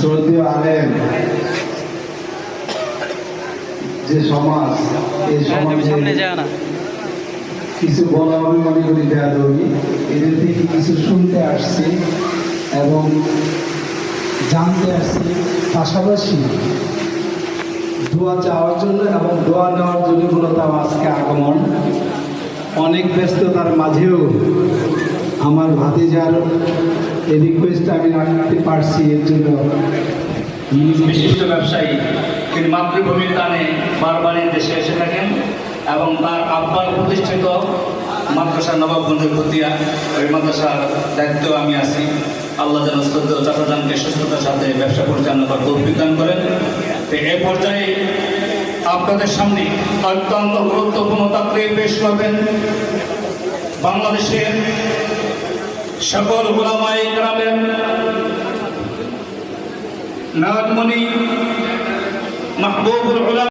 শ্রদ্ধেয় আলেম যে সমাজ, এই সমাজে কিছু বলা আমি মনে করি বেয়াদবি। এদের থেকে কিছু শুনতে আসছি এবং জানতে আসছি, পাশাপাশি দোয়া চাওয়ার জন্য এবং দোয়া নেওয়ার জন্য মূলত আজকে আগমন। অনেক ব্যস্ততার মাঝেও আমার ভাতিজার এই রিকোয়েস্ট আমি রাখতে পারছি, এর জন্য। বিশিষ্ট ব্যবসায়ী, তিনি মাতৃভূমির টানে বারবারই দেশে এসে থাকেন এবং তার আব্বার প্রতিষ্ঠিত মাদ্রাসা নবাবগঞ্জের খতিয়া, ওই মাদ্রাসার দায়িত্ব আমি আছি। আল্লাহ যেন শ্রদ্ধেয় চাচাজানকে সুস্থতার সাথে ব্যবসা পরিচালনা করার তৌফিক দান করেন। তো এ পর্যায়ে আপনাদের সামনে অত্যন্ত গুরুত্বপূর্ণ তাকরীর পেশ করবেন বাংলাদেশের সকল উলামায়ে কেরামের নাগমণি মাহবুবুল উলামা